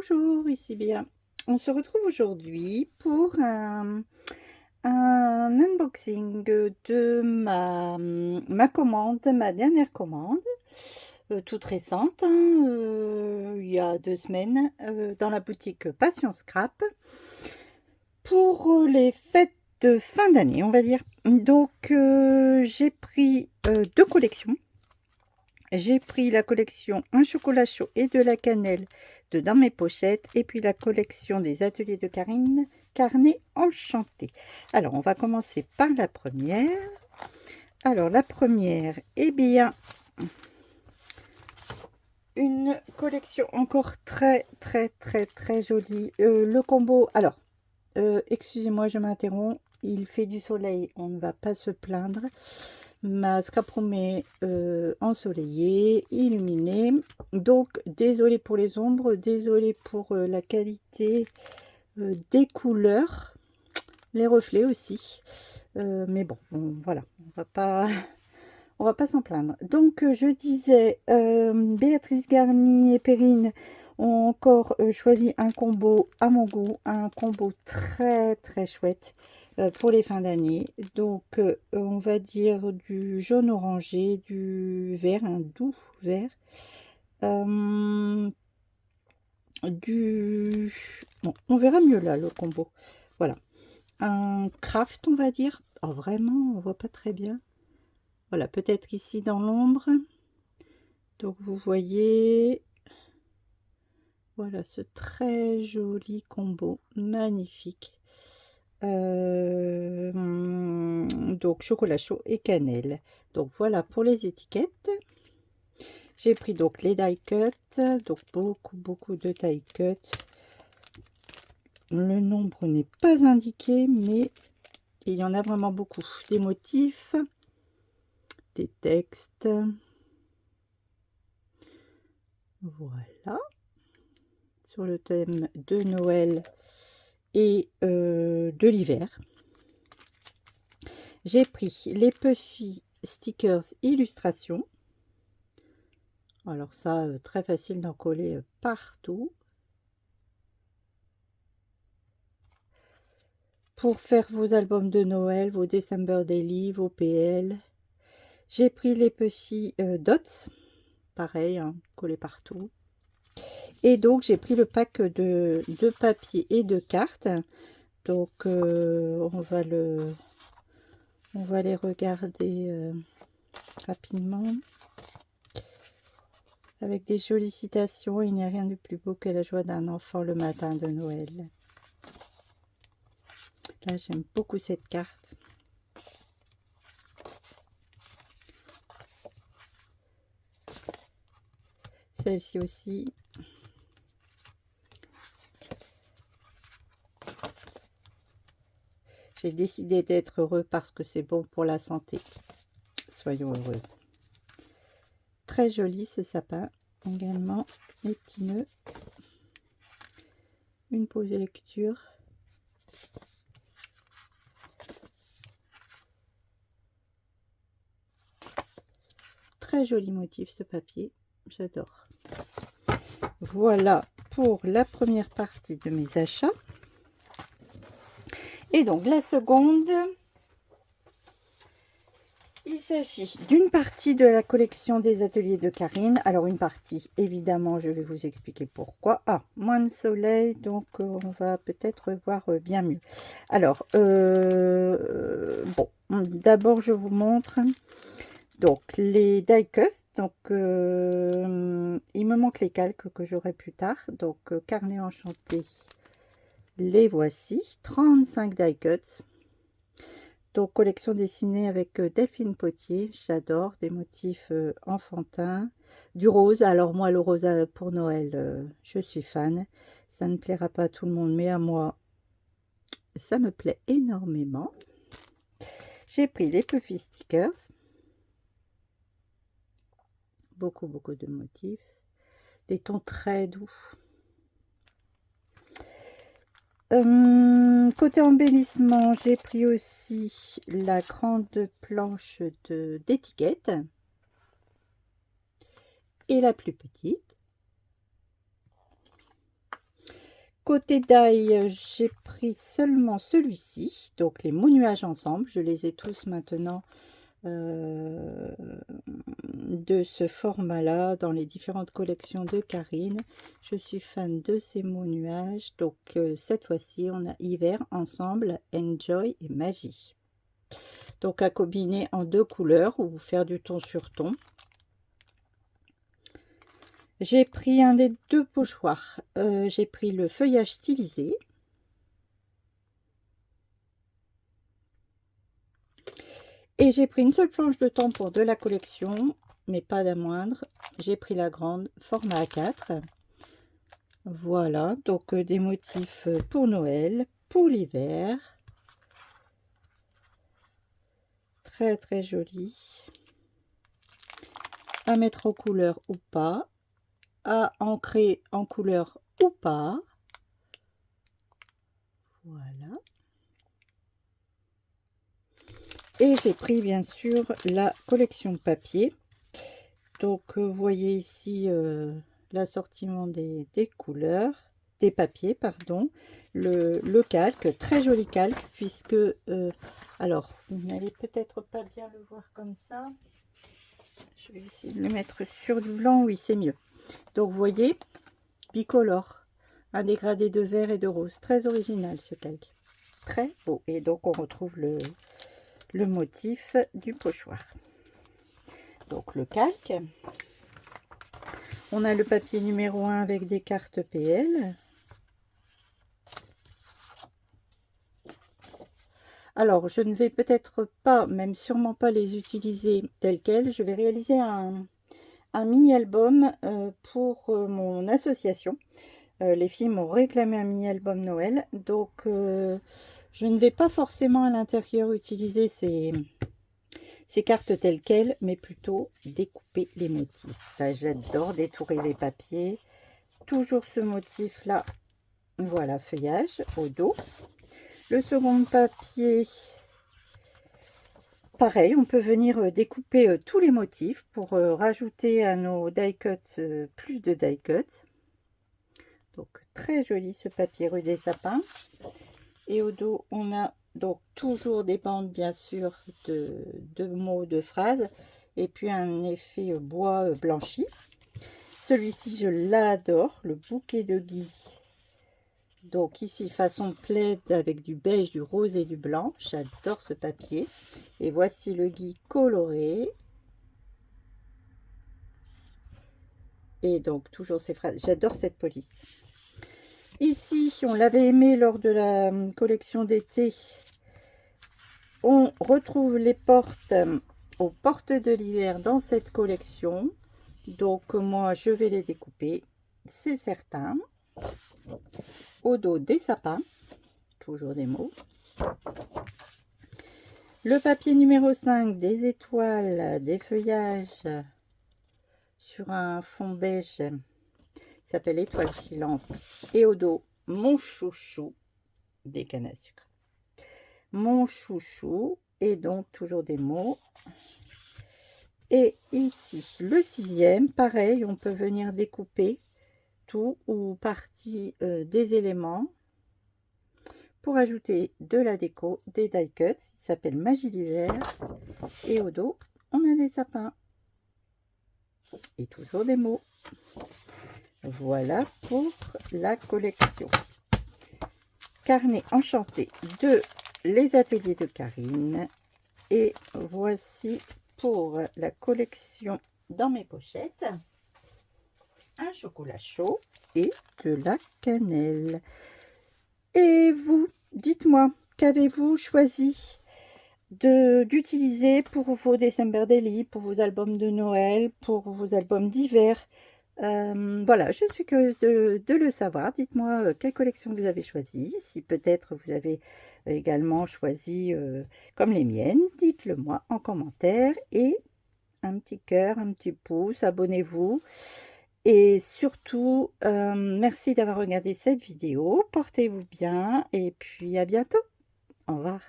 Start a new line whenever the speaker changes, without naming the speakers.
Bonjour, ici Béa. On se retrouve aujourd'hui pour un unboxing de ma commande, ma dernière commande, toute récente, hein, il y a 2 semaines, dans la boutique Passion Scrap, pour les fêtes de fin d'année, on va dire. Donc, j'ai pris 2 collections. J'ai pris la collection Un chocolat chaud et de la cannelle de Dans mes pochettes et puis la collection des ateliers de Karine, Carnet enchanté. Alors, on va commencer par la première. Alors, la première, eh bien, une collection encore très, très, très, très jolie. Le combo, alors, excusez-moi, je m'interromps. Il fait du soleil, on ne va pas se plaindre. Ma scrap room est ensoleillée, illuminée. Donc, désolé pour les ombres, désolé pour la qualité des couleurs, les reflets aussi. Mais bon, voilà, on va pas s'en plaindre. Donc, je disais, Béatrice Garny et Perrine ont encore choisi un combo à mon goût, un combo très très chouette pour les fins d'année. Donc, on va dire du jaune orangé, du vert, un doux vert, du... Bon, on verra mieux là le combo. Voilà, un craft, on va dire. Oh, vraiment, on voit pas très bien. Voilà, peut-être ici dans l'ombre. Donc vous voyez, voilà ce très joli combo, magnifique. Donc chocolat chaud et cannelle. Donc voilà pour les étiquettes. J'ai pris donc les die cut, donc beaucoup de die cut. Le nombre n'est pas indiqué, mais il y en a vraiment beaucoup. Des motifs, des textes. Voilà. Sur le thème de Noël et de l'hiver. J'ai pris les Puffy stickers illustration. Alors ça, très facile d'en coller partout. Pour faire vos albums de Noël, vos December Daily, vos PL. J'ai pris les Puffy Dots. Pareil, hein, collés partout. Et donc, j'ai pris le pack de papier et de cartes. Donc, on va les regarder rapidement. Avec des jolies citations, il n'y a rien de plus beau que la joie d'un enfant le matin de Noël. Là, j'aime beaucoup cette carte. Celle-ci aussi. J'ai décidé d'être heureux parce que c'est bon pour la santé. Soyons heureux. Très joli ce sapin. Également, les petits nœuds. Une pause de lecture. Très joli motif ce papier. J'adore. Voilà pour la première partie de mes achats. Et donc la seconde, il s'agit d'une partie de la collection des ateliers de Karine. Alors une partie, évidemment, je vais vous expliquer pourquoi. Ah, moins de soleil, donc on va peut-être voir bien mieux. Alors, bon, d'abord je vous montre donc les die-cuts. Donc il me manque les calques que j'aurai plus tard. Donc Carnet enchanté, les voici, 35 die-cuts. Donc, collection dessinée avec Delphine Potier. J'adore, des motifs enfantins. Du rose. Alors, moi, le rose pour Noël, je suis fan. Ça ne plaira pas à tout le monde, mais à moi, ça me plaît énormément. J'ai pris les Puffy stickers. Beaucoup de motifs. Des tons très doux. Côté embellissement, j'ai pris aussi la grande planche d'étiquette et la plus petite. Côté die, j'ai pris seulement celui-ci, donc les mots nuages ensemble. Je les ai tous maintenant de ce format-là dans les différentes collections de Karine. Je suis fan de ces mots nuages. Donc cette fois-ci, on a hiver ensemble, enjoy et magie. Donc à combiner en 2 couleurs ou faire du ton sur ton. J'ai pris un des 2 pochoirs. J'ai pris le feuillage stylisé. Et j'ai pris une seule planche de temps pour de la collection, mais pas la moindre. J'ai pris la grande, format A4. Voilà, donc des motifs pour Noël, pour l'hiver. Très très joli. À mettre en couleur ou pas. À ancrer en couleur ou pas. Voilà. Et j'ai pris bien sûr la collection papier. Donc vous voyez ici l'assortiment des couleurs, des papiers, pardon. Le calque, très joli calque, puisque, alors, vous n'allez peut-être pas bien le voir comme ça. Je vais essayer de le mettre sur du blanc, oui, c'est mieux. Donc vous voyez, bicolore, un dégradé de vert et de rose, très original ce calque. Très beau. Et donc on retrouve le motif du pochoir. Donc le calque. On a le papier numéro 1 avec des cartes PL. Alors, je ne vais peut-être pas, même sûrement pas les utiliser tels quels. Je vais réaliser un mini-album pour mon association. Les filles m'ont réclamé un mini-album Noël. Donc, je ne vais pas forcément à l'intérieur utiliser ces cartes telles quelles, mais plutôt découper les motifs. J'adore détourer les papiers. Toujours ce motif-là. Voilà, feuillage au dos. Le second papier, pareil, on peut venir découper tous les motifs pour rajouter à nos die cuts plus de die cuts. Donc très joli ce papier rue des Sapins. Et au dos, on a donc toujours des bandes bien sûr de mots, de phrases. Et puis un effet bois blanchi. Celui-ci, je l'adore, le bouquet de gui. Donc ici, façon plaid avec du beige, du rose et du blanc. J'adore ce papier. Et voici le gui coloré. Et donc, toujours ces phrases. J'adore cette police. Ici, on l'avait aimé lors de la collection d'été. On retrouve les portes aux portes de l'hiver dans cette collection. Donc, moi, je vais les découper. C'est certain. Au dos, des sapins. Toujours des mots. Le papier numéro 5, des étoiles, des feuillages sur un fond beige qui s'appelle Étoile filante. Et au dos, mon chouchou, des cannes à sucre. Mon chouchou, et donc toujours des mots. Et ici, le 6e, pareil, on peut venir découper tout ou partie des éléments pour ajouter de la déco, des die cuts. Il s'appelle Magie d'hiver. Et au dos, on a des sapins. Et toujours des mots. Voilà pour la collection. Carnet enchanté de Les Ateliers de Karine. Et voici pour la collection dans mes pochettes. Un chocolat chaud et de la cannelle. Et vous, dites-moi, qu'avez-vous choisi d'utiliser pour vos December Daily, pour vos albums de Noël, pour vos albums d'hiver? Voilà, je suis curieuse de le savoir. Dites-moi quelle collection vous avez choisi. Si peut-être vous avez également choisi comme les miennes, dites-le moi en commentaire. Et un petit cœur, un petit pouce, abonnez-vous. Et surtout, merci d'avoir regardé cette vidéo. Portez-vous bien et puis à bientôt. Au revoir.